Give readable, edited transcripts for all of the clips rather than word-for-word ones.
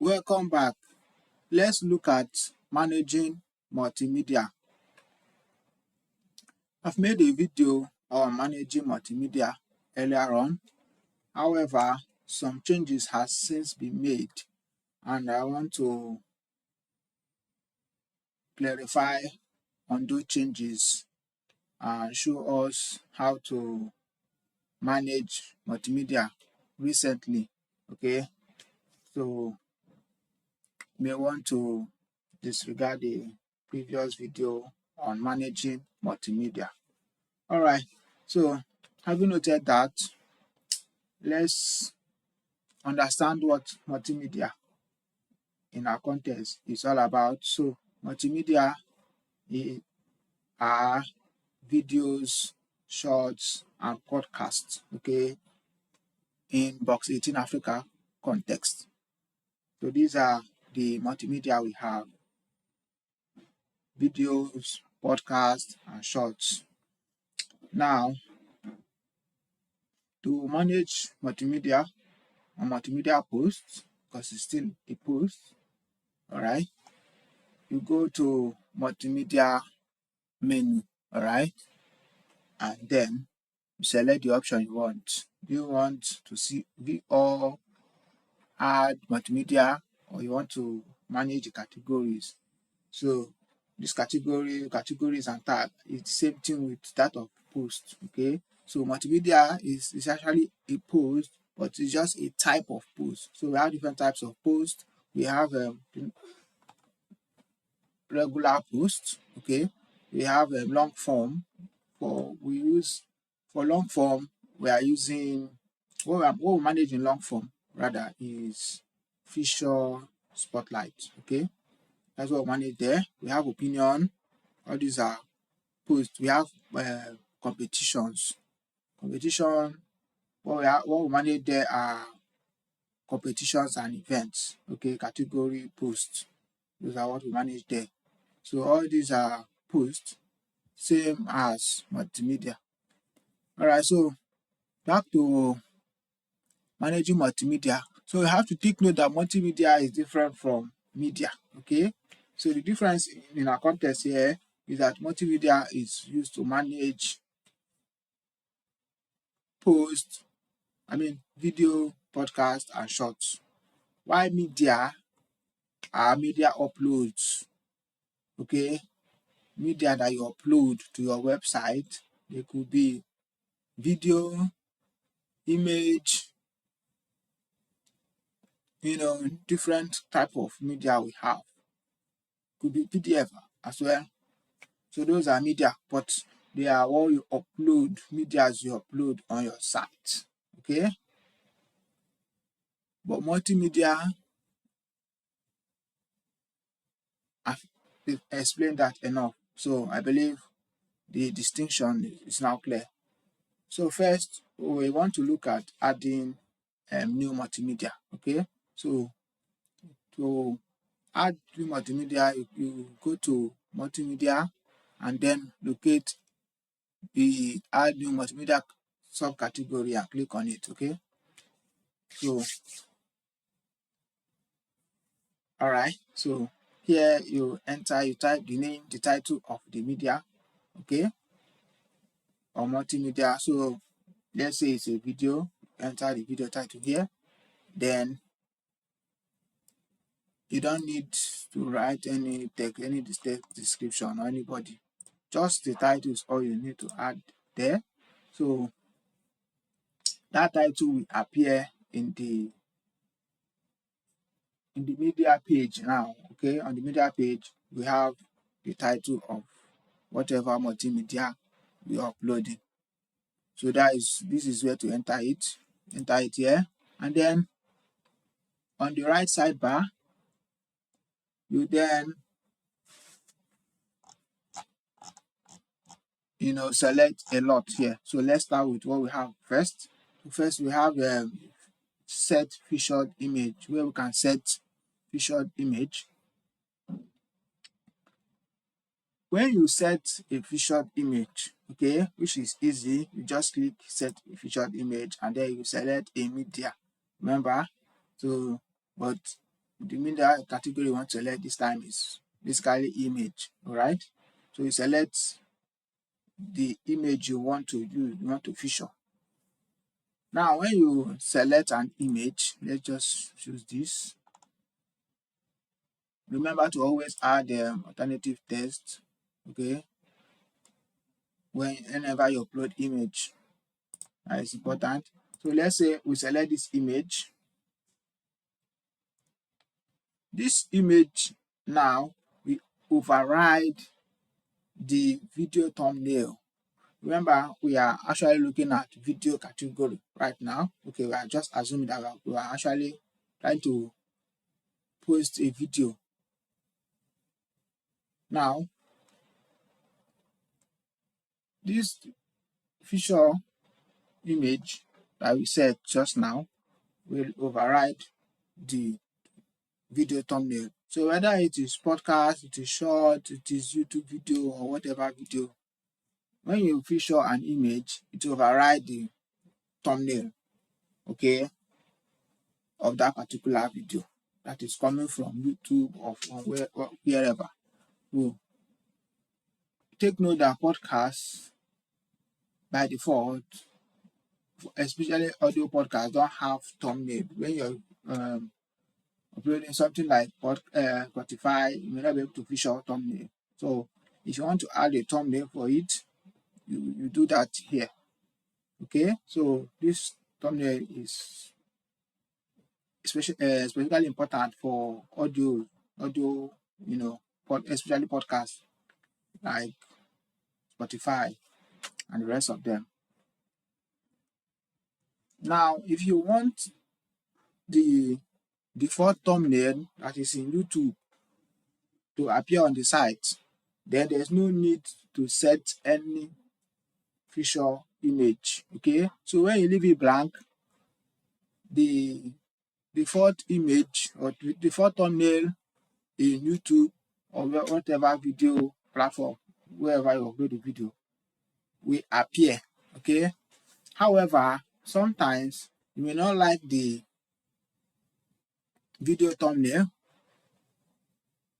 Welcome back. Let's look at managing multimedia. I've made a video on managing multimedia earlier on. However, some changes has since been made and I want to clarify on those changes and show us how to manage multimedia recently. Okay, so you may want to disregard the previous video on managing multimedia. All right, so having noted that, let's understand what multimedia in our context is all about. So multimedia are videos, shorts, and podcasts, okay, in BOX18 Africa context. So these are the multimedia we have: videos, podcasts, and shorts. Now, to manage multimedia and multimedia posts, because it's still a post, all right, you go to multimedia menu, all right, and then you select the option you want. Do you want to see or add multimedia, or you want to manage the categories? So this categories and tag is the same thing with that of post. Okay, so multimedia is actually a post, but it's just a type of post. So we have different types of posts. We have regular post. Okay, we have a long form. For long form, we are using what we manage in long form rather is feature spotlight. Okay, that's what we manage there. We have opinion. All these are posts. We have competitions. What we manage there are competitions and events. Okay, category posts. Those are what we manage there. So all these are posts, same as multimedia. All right, so back to managing multimedia. So you have to take note that multimedia is different from media. Okay, so the difference in our context here is that multimedia is used to manage video, podcast, and shorts, while media are media uploads. Okay, media that you upload to your website. They could be video, image, different type of media we have. Could be PDF as well. So those are media, but they are all you upload, medias you upload on your site. Okay, but multimedia, I've explained that enough. So I believe the distinction is now clear. So first, we want to look at adding new multimedia. Okay, so to add new multimedia, you go to multimedia and then locate the add new multimedia subcategory and click on it. Okay, so all right, so here you type the name, the title of the media, okay, or multimedia. So let's say it's a video, enter the video title here. Then you don't need to write any text, any description or anybody. Just the title is all you need to add there. So that title will appear in the media page now. Okay, on the media page we have the title of whatever multimedia we are uploading. So this is where to enter it. Enter it here, and then on the right sidebar, you then select a lot here. So let's start with what we have first. First we have set featured image, where we can set featured image. When you set a featured image, okay, which is easy, you just click set a featured image and then you select a media. Remember, so but the media category you want to select this time is basically image. All right, so you select the image you want to use, you want to feature. Now when you select an image, let's just choose this. Remember to always add alternative text, okay, whenever you upload image. That is important. So let's say we select this image. This image now we override the video thumbnail. Remember, we are actually looking at video category right now. Okay, we are just assuming that we are actually trying to post a video. Now, this feature image that we set just now will override the video thumbnail. So whether it is podcast, it is short, it is YouTube video or whatever video, when you feature an image, it will override the thumbnail, okay, of that particular video that is coming from YouTube or from wherever. So take note that podcasts by default, especially audio podcasts, don't have thumbnail. When you're uploading something like Spotify, you may not be able to feature thumbnail. So if you want to add a thumbnail for it, you do that here. Okay, so this thumbnail is especially important for audio, especially podcasts like Spotify and the rest of them. Now, if you want the default thumbnail that is in YouTube to appear on the site, then there's no need to set any feature image. Okay, so when you leave it blank, the default image or the default thumbnail in YouTube or whatever video platform, wherever you upload the video, will appear. Okay, however, sometimes you may not like the video thumbnail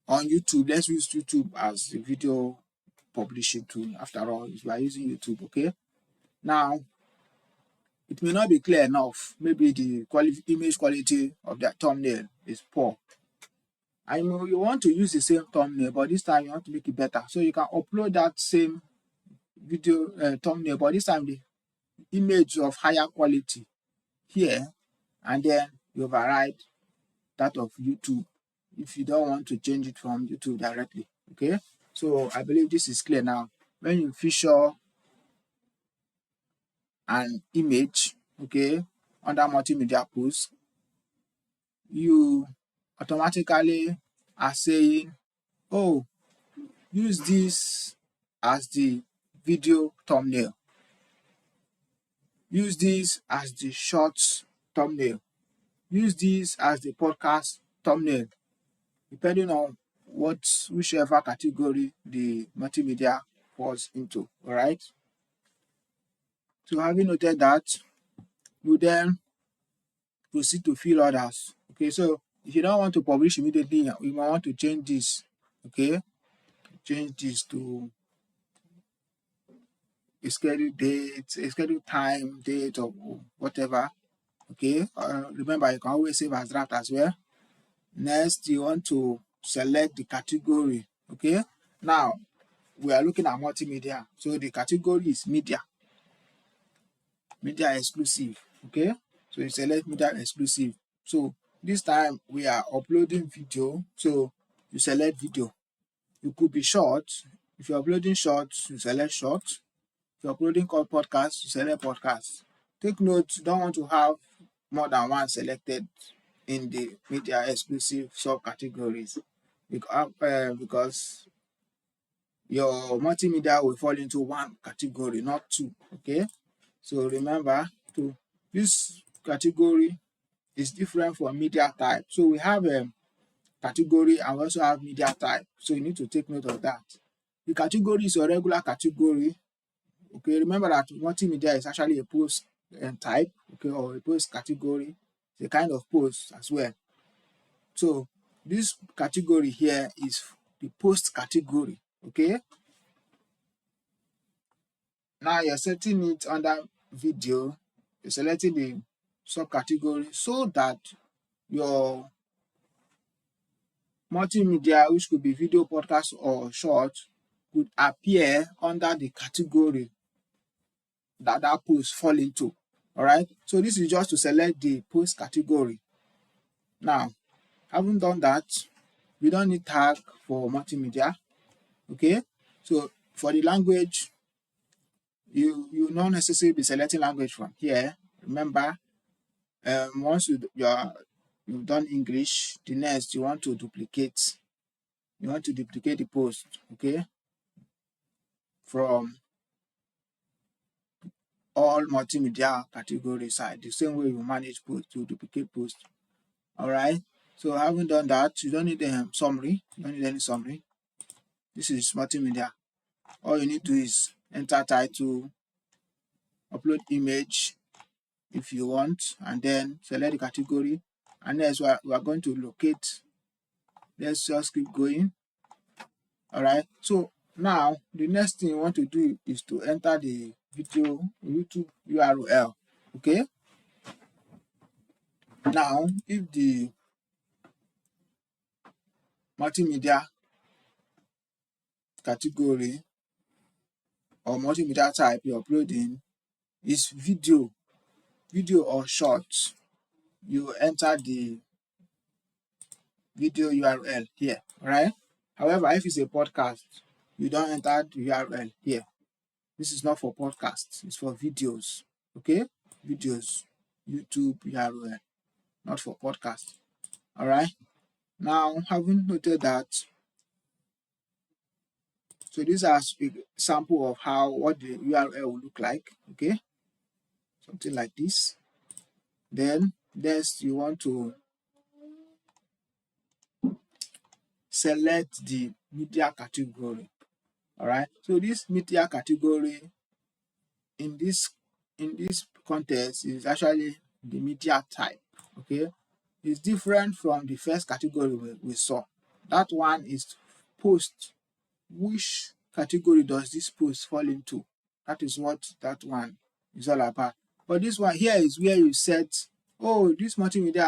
on YouTube. Let's use YouTube as the video publishing tool. After all, we are using YouTube. Okay, now it may not be clear enough. Maybe the image quality of that thumbnail is poor. I know you want to use the same thumbnail, but this time you want to make it better. So you can upload that same video thumbnail, but this time the image of higher quality here, and then you override that of YouTube if you don't want to change it from YouTube directly. Okay, so I believe this is clear now. When you feature an image, okay, under multimedia post, you automatically are saying, oh, use this as the video thumbnail, use this as the short thumbnail, use this as the podcast thumbnail, depending on whichever category the multimedia falls into. All right, so having noted that, you then proceed to fill others. Okay, so if you don't want to publish immediately, you might want to change this. Okay, change this to a scheduled date, a scheduled time, date, or whatever. Okay, remember you can always save as draft as well. Next, you want to select the category. Okay, now we are looking at multimedia, so the category is media exclusive. Okay, so you select media exclusive. So this time we are uploading video, so you select video. It could be short. If you're uploading short, you select short. If you're uploading podcast, you select podcast. Take note, you don't want to have more than one selected in the media exclusive subcategories because your multimedia will fall into one category, not two. Okay, so remember, to this category is different from media type. So we have a category and we also have media type. So you need to take note of that. The category is your regular category. Okay, remember that multimedia is actually a post type, okay, or a post category. It's a kind of post as well. So this category here is the post category. Okay, now you're setting it under video, you're selecting the subcategory so that your multimedia, which could be video, podcast, or short, could appear under the category that that post fall into. All right, so this is just to select the post category. Now, having done that, we don't need tag for multimedia. Okay, so for the language, you not necessarily be selecting language from here. Remember, once you've done English, the next you want to duplicate the post, okay, from all multimedia category side, the same way you manage post to duplicate post. All right, so having done that, you don't need summary. You don't need any summary. This is multimedia. All you need to do is enter title, upload image if you want, and then select the category. And next we are going to locate. Let's just keep going. All right, so now the next thing you want to do is to enter the video YouTube URL. Okay, now if the multimedia category or multimedia type you're uploading is video or short, you enter the video URL here, right? However, if it's a podcast, you don't enter the URL here. This is not for podcasts, it's for videos. Okay, videos, YouTube URL, not for podcast. All right, now having noted that, so these are a sample of what the URL will look like. Okay, something like this. Then next you want to select the media category. All right, so this media category in this context is actually the media type. Okay, it's different from the first category we saw. That one is post. Which category does this post fall into? That is what that one is all about. But this one here is where you set, oh, this multimedia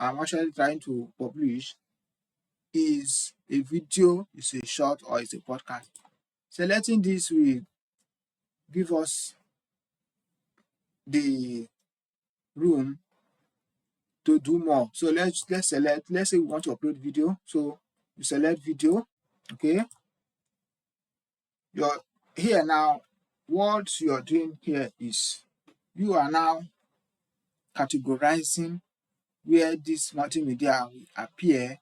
I'm actually trying to publish is a video, is a short, or is a podcast. Selecting this will give us the room to do more. So let's select, let's say we want to upload video. So you select video. Okay, you're here now. What you're doing here is you are now categorizing where this multimedia will appear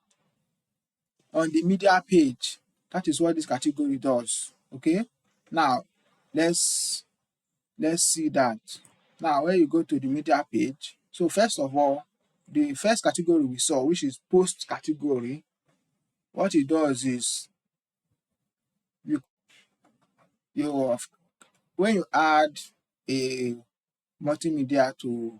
on the media page. That is what this category does. Okay, now let's see that. Now when you go to the media page, so first of all, the first category we saw, which is post category, what it does is you when you add a multimedia to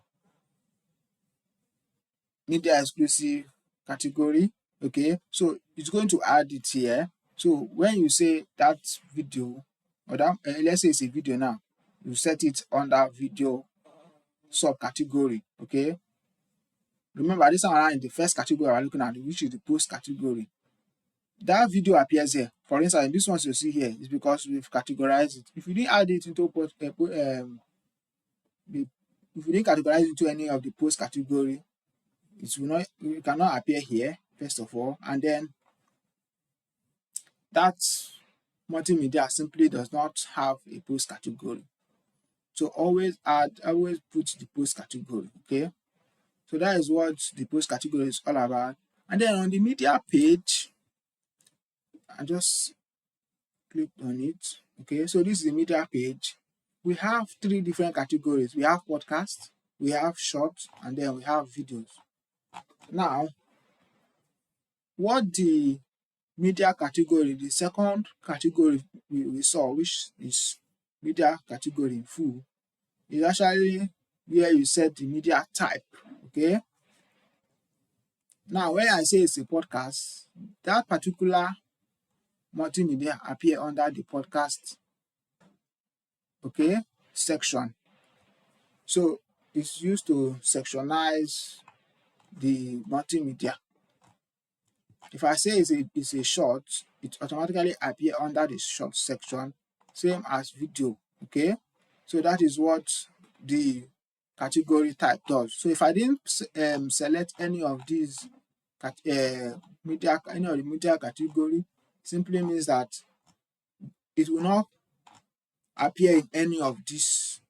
media exclusive category, okay, so it's going to add it here. So when you say that video, or that let's say it's a video now, you set it under video subcategory. Okay, remember this one in the first category we're looking at, which is the post category. That video appears here. For instance, this one you see here is because we've categorized it. If you didn't add it into if you didn't categorize it into any of the post category, it cannot appear here, first of all, and then that multimedia simply does not have a post category. So always put the post category. Okay, so that is what the post category is all about. And then on the media page, I just clicked on it. Okay, so this is the media page. We have 3 different categories. We have podcast, we have short, and then we have videos. Now, what the media category, the second category we saw, which is media category in full, is actually where you set the media type. Okay, Now, when I say it's a podcast, that particular multimedia appear under the podcast, okay, section. So it's used to sectionize the multimedia. If I say it's a short, it automatically appear under the short section, same as video, okay? So that is what the category type does. So if I didn't select any of these media, any of the media category, simply means that it will not appear in any of this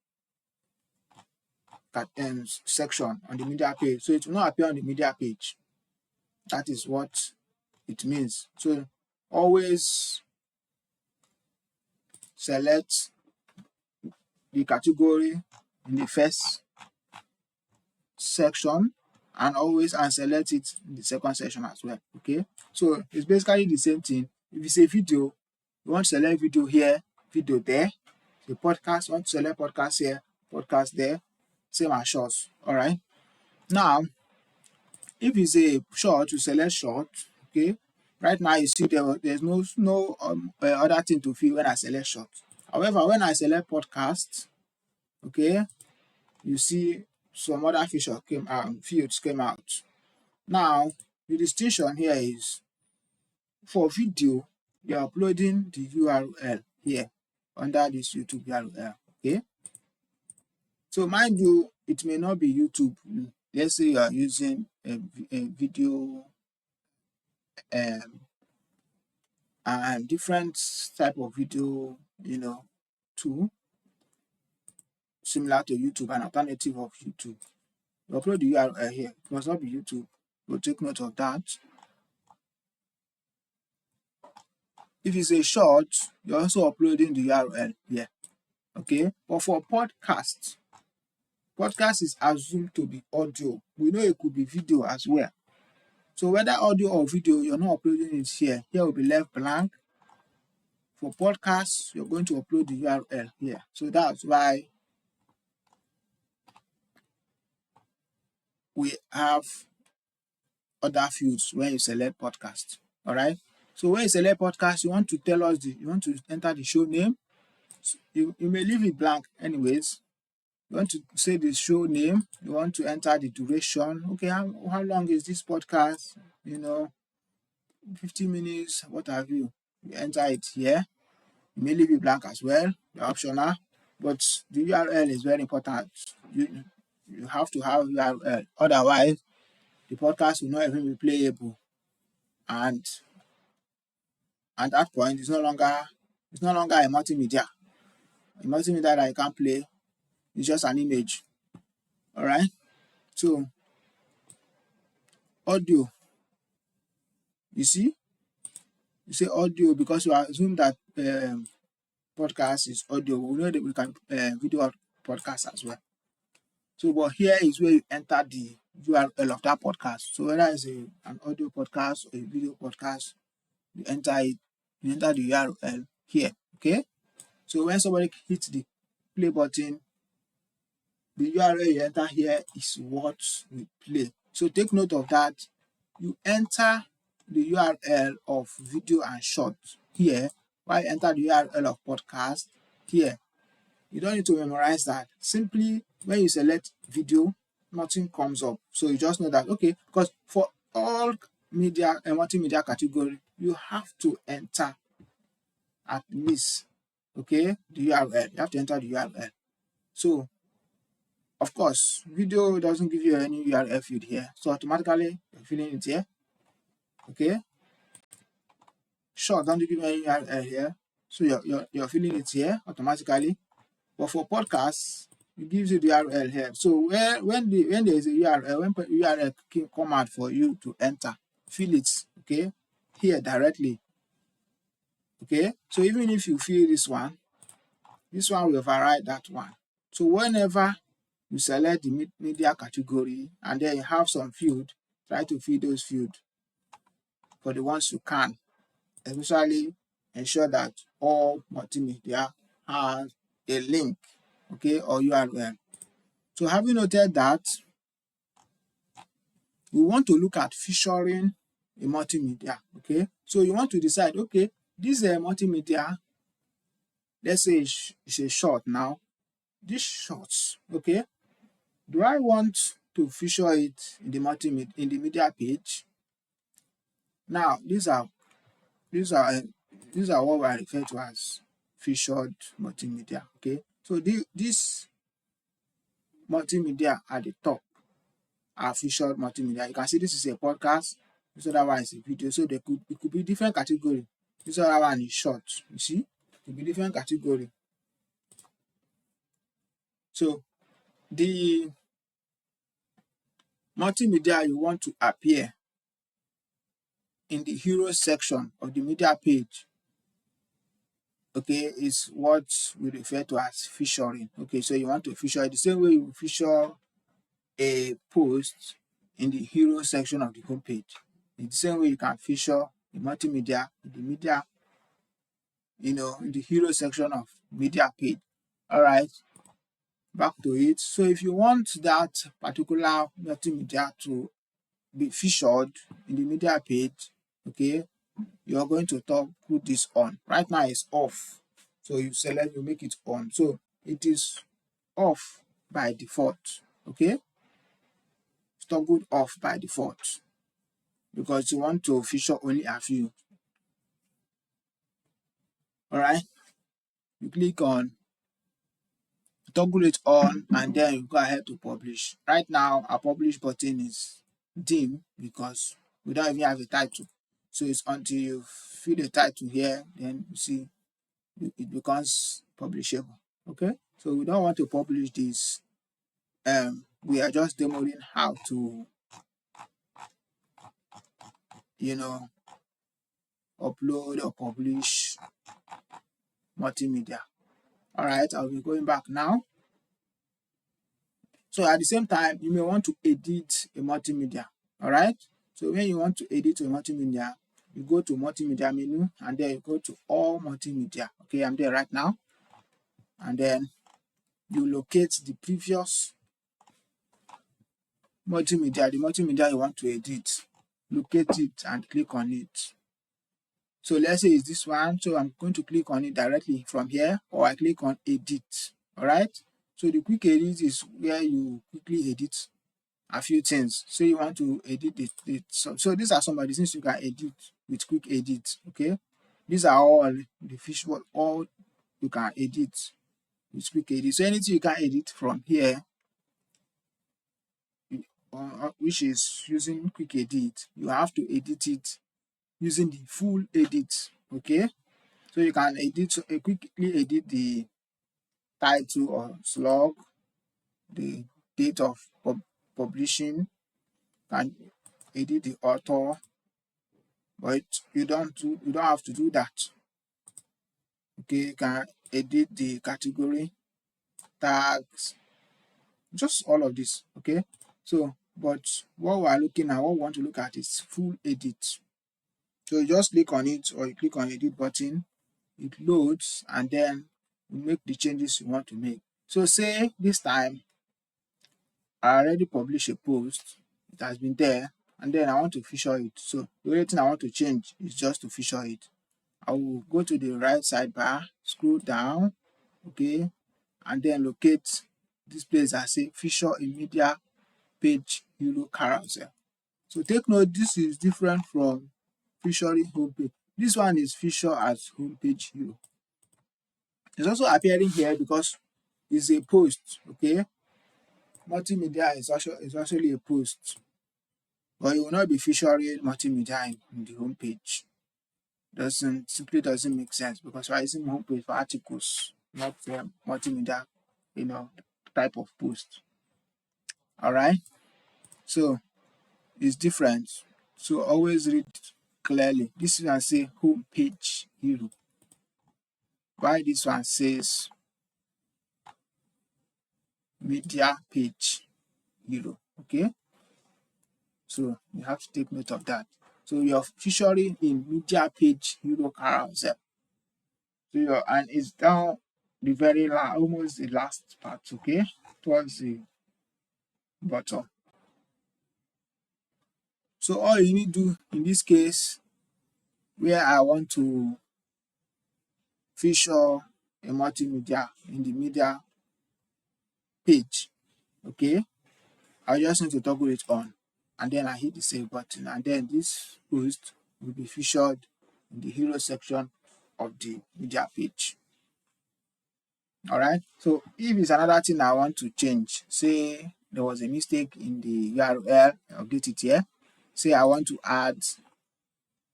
section on the media page. So it will not appear on the media page. That is what it means. So always select the category in the first section and always select it in the second section as well. Okay, so it's basically the same thing. If it's a video, you want to select video here, video there. The podcast, you want to select podcast here, podcast there, same as shorts. All right, now if it's a short, you select short. Okay, right now you see there's no other thing to fill when I select short. However, when I select podcast, okay, you see some other feature fields came out. Now the distinction here is for video, you're uploading the URL here under this YouTube URL. Okay, so mind you, it may not be YouTube. Let's say you are using a video um and different type of video, tool similar to YouTube, an alternative of YouTube. You upload the URL here. It must not be YouTube. We'll take note of that. If it's a short, you're also uploading the URL here. Okay, but for podcast is assumed to be audio. We know it could be video as well. So whether audio or video, you're not uploading it here. Here will be left blank. For podcast, you're going to upload the URL here. So that's why we have other fields when you select podcast. All right. So when you select podcast, you want to tell us you want to enter the show name. So you may leave it blank anyways. You want to say the show name. You want to enter the duration. Okay, how long is this podcast? 50 minutes, what have you. You enter it here. You may leave it blank as well. You're optional. But the URL is very important. You have to have URL. Otherwise, the podcast will not even be playable. And at that point, it's no longer a multimedia. A multimedia that you can't play. It's just an image. All right. So audio. You see, you say audio because you assume that podcast is audio. We know that we can video podcast as well. So, but here is where you enter the URL of that podcast. So whether it's an audio podcast or a video podcast, you enter it. You enter the URL here. Okay. So when somebody hits the play button, the URL you enter here is what we play. So take note of that. You enter the URL of video and short here, while you enter the URL of podcast here. You don't need to memorize that. Simply when you select video, nothing comes up. So you just know that, okay, because for all media and multimedia category, you have to enter at least, okay, the URL. You have to enter the URL. So of course, video doesn't give you any URL field here. So automatically you're filling it here. Okay. Short don't give you any URL here. So you're filling it here automatically. But for podcasts, it gives you the URL here. So when there is a URL, when URL can come out for you to enter, fill it, okay, here directly. Okay. So even if you fill this one will override that one. So whenever you select the media category and then you have some field, try to fill those fields for the ones you can. Especially ensure that all multimedia has a link, okay, or URL. So having noted that, we want to look at featuring a multimedia. Okay, so you want to decide, okay, this multimedia, let's say it's a short now. This shorts, okay, do I want to feature it in the media page? Now these are what I refer to as featured multimedia. Okay, so this multimedia at the top are featured multimedia. You can see this is a podcast, this other one is a video. So it could be different category. This other one is short. You see, it could be different category. So the multimedia you want to appear in the hero section of the media page, okay, is what we refer to as featuring. Okay, so you want to feature the same way you feature a post in the hero section of the homepage. In the same way you can feature the multimedia in the media, in the hero section of media page. All right, back to it. So if you want that particular multimedia to be featured in the media page, okay, you are going to put this on. Right now it's off, so you make it on. So it is off by default. Okay, toggled off by default because you want to feature only a few. All right, you click on toggle it on, and then you go ahead to publish. Right now our publish button is dim because we don't even have a title. So it's until you fill the title here, then you see it becomes publishable. Okay, so we don't want to publish this. We are just demoing how to upload or publish multimedia. All right, I'll be going back now. So at the same time, you may want to edit a multimedia. All right, so when you want to edit a multimedia, you go to multimedia menu, and then you go to all multimedia. Okay, I'm there right now, and then you locate the previous multimedia, the multimedia you want to edit. Locate it and click on it. So let's say it's this one, so I'm going to click on it directly from here, or I click on edit. All right, so the quick edit is where you quickly edit a few things. So you want to edit it. So these are some of the things you can edit with quick edit. Okay, these are all the visual, all you can edit with quick edit. So anything you can edit from here, which is using quick edit, you have to edit it using the full edit. Okay, so you can quickly edit the title or slug, the date of publishing, and edit the author, but you don't have to do that. Okay, you can edit the category, tags, just all of this. Okay, so but what we want to look at is full edit. So you just click on it, or you click on edit button, it loads, and then you make the changes you want to make. So say this time I already published a post, it has been there, and then I want to feature it. So the only thing I want to change is just to feature it. I will go to the right sidebar, scroll down, okay, and then locate this place that say feature in media page hero carousel. So take note, this is different from featuring homepage. This one is feature as homepage hero. It's also appearing here because it's a post. Okay, multimedia is actually a post, but you will not be featuring multimedia in the homepage. Simply doesn't make sense because we're using homepage for articles, not multimedia, type of post. All right, so it's different. So always read clearly. This one say homepage hero, while this one says media page hero. Okay, so you have to take note of that. So you're featuring in media page hero carousel. So and it's down the very almost the last part. Okay, towards the bottom. So all you need to do in this case, where I want to feature a multimedia in the media page, okay, I just need to toggle it on, and then I hit the save button, and then this post will be featured in the hero section of the media page. All right, so if it's another thing I want to change, say there was a mistake in the URL, I'll get it here. Say I want to add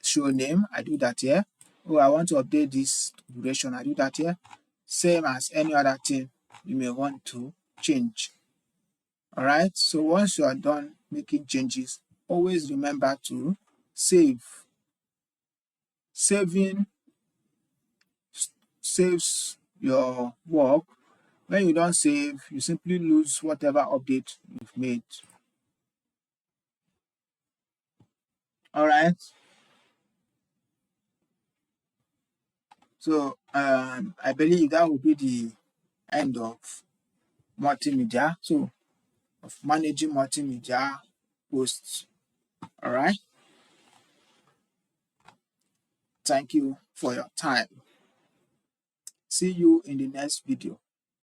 show name, I do that here. Oh, I want to update this duration, I do that here. Same as any other thing you may want to change. All right, so once you are done making changes, always remember to save. Saving saves your work. When you don't save, you simply lose whatever update you've made. All right, so I believe that will be the end of multimedia, so of managing multimedia posts. All right, thank you for your time. See you in the next video.